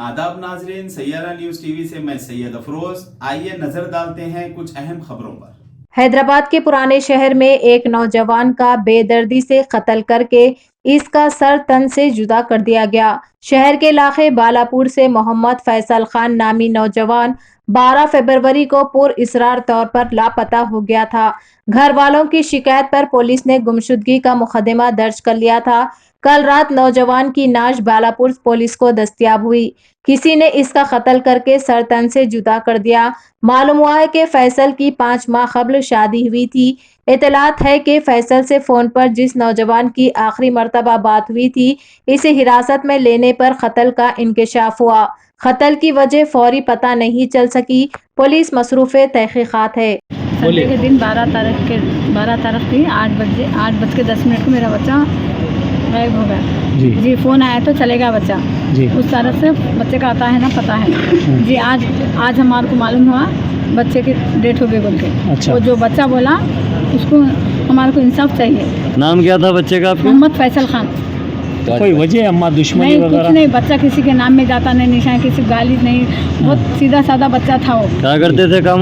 आदाब नाजरीन, Saiyaara news TV से मैं सैयद अफरोज। आइए नजर डालते हैं कुछ अहम खबरों पर। हैदराबाद के पुराने शहर में एक नौजवान का बेदर्दी से कत्ल करके इसका सर तन से जुदा कर दिया गया। शहर के इलाके बालापुर से मोहम्मद फैसल खान नामी नौजवान 12 फरवरी को पुरअसरार तौर पर लापता हो गया था। घर वालों की शिकायत पर पुलिस ने गुमशुदगी का मुकदमा दर्ज कर लिया था। कल रात नौजवान की नाश बालापुर पुलिस को दस्तयाब हुई। किसी ने इसका कत्ल करके सर तन से जुदा कर दिया। मालूम हुआ है कि फैसल की 5 माह कबल शादी हुई थी। इतलात है कि फैसल से फोन पर जिस नौजवान की आखिरी मर्तबा बात हुई थी, इसे हिरासत में लेने पर कत्ल का इंकशाफ हुआ। कत्ल की वजह फौरी पता नहीं चल सकी। पुलिस मसरूफ तहकीकात है। संडे के दिन 12 तारीख थी 8:10 को मेरा बच्चा गायब हो गया जी। फ़ोन आया तो चलेगा बच्चा जी। उस तरह से बच्चे का आता है ना, पता है जी। आज हमारे को मालूम हुआ बच्चे की डेट हो गई बोल के। अच्छा। वो जो बच्चा बोला उसको हमारे को इंसाफ चाहिए। नाम क्या था बच्चे का आपके? मोहम्मद फैसल खान। तो कोई वजह अम्मा दुश्मनी नहीं, वगैरह? कुछ नहीं, बच्चा किसी के नाम में जाता नहीं, निशान किसी गाली नहीं, बहुत सीधा साधा बच्चा था वो। क्या करते थे काम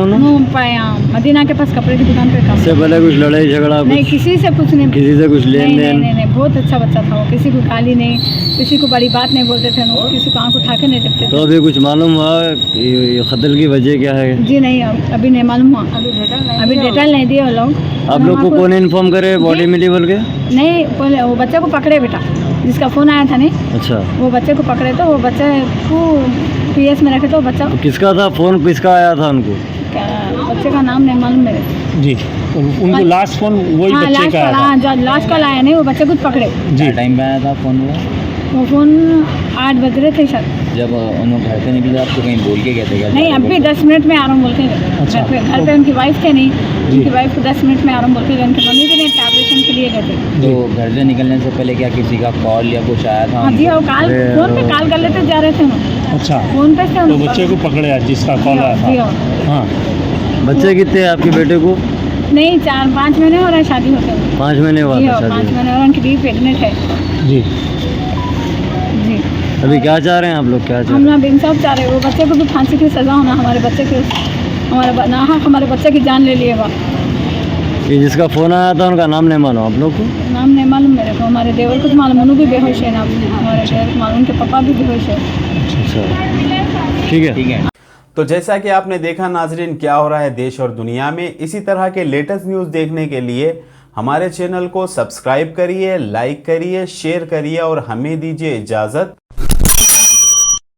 मदीना के पास कपड़े की दुकान पे काम। इससे पहले कुछ लड़ाई झगड़ा? नहीं, किसी से कुछ नहीं, किसी से कुछ लेन देन? नहीं, बहुत अच्छा बच्चा था वो। किसी को गाली नहीं, किसी को बड़ी बात नहीं बोलते थे, किसी को आँख उठा के नहीं देखते थे। तो अभी कुछ मालूम हुआ कत्ल की वजह क्या है? जी नहीं, अभी नहीं मालूम हुआ। अभी डिटेल नहीं दिए वो लोग। आप लोग को कौन इन्फॉर्म करे बॉडी मिली बोल के? नहीं, पहले वो बच्चे को पकड़े बेटा, जिसका फ़ोन आया था नहीं। अच्छा। वो बच्चे को पकड़े तो वो बच्चे को PS में रखे तो बच्चा। तो किसका था फ़ोन, किसका आया था उनको? बच्चे का नाम नहीं मालूम मेरे जी। तो उनको लास्ट फोन वही बच्चे का आया था? जो लास्ट कॉल आया नहीं, वो बच्चे को पकड़े जी। टाइम पे आया था फ़ोन? वो फ़ोन 8 बज रहे थे शायद। जब उन्होंने घर से निकले आपको कहीं बोल के गए थे क्या? नहीं, अभी 10 मिनट में आ रहा हूँ बोल के गए। अच्छा। घर पे उनकी वाइफ थे नहीं, उनकी वाइफ को 10 मिनट में आ रहा हूँ बोल के गए। उनकी मम्मी भी नहीं, ऑपरेशन के लिए गए थे। तो घर से निकलने से पहले क्या किसी का कॉल या कुछ आया था? हाँ जी, वो फ़ोन पे कॉल कर लेते जा रहे थे ना। अच्छा। फ़ोन पे थे। तो बच्चे को पकड़े आज जिसका कॉल आया था? हाँ। बच्चे कितने हैं आपके बेटे को? नहीं, 4-5 महीने हो रहे हैं शादी होते हुए। 5 महीने हुआ था शादी? 5 महीने और उनकी बीवी प्रेग्नेंट है जी। जी। अभी क्या चाह रहे हैं आप लोग? क्या चाह हम रहे हैं? लोग इंसाफ चाह रहे हैं। वो बच्चे को भी फांसी की सज़ा होना, हमारे बच्चे के हमारे बच्चे की जान ले लिए बा। ये जिसका फ़ोन आया था उनका नाम नहीं मानो आप लोग को? नाम नहीं मालूम मेरे को। हमारे देवर को तो मालूम, उन्होंने भी बेहोश है ना, हमारे देवर को मालूम, उनके पापा भी बेहोश है। अच्छा, ठीक है। तो जैसा कि आपने देखा नाजरीन, क्या हो रहा है देश और दुनिया में, इसी तरह के लेटेस्ट न्यूज़ देखने के लिए हमारे चैनल को सब्सक्राइब करिए, लाइक करिए, शेयर करिए और हमें दीजिए इजाज़त।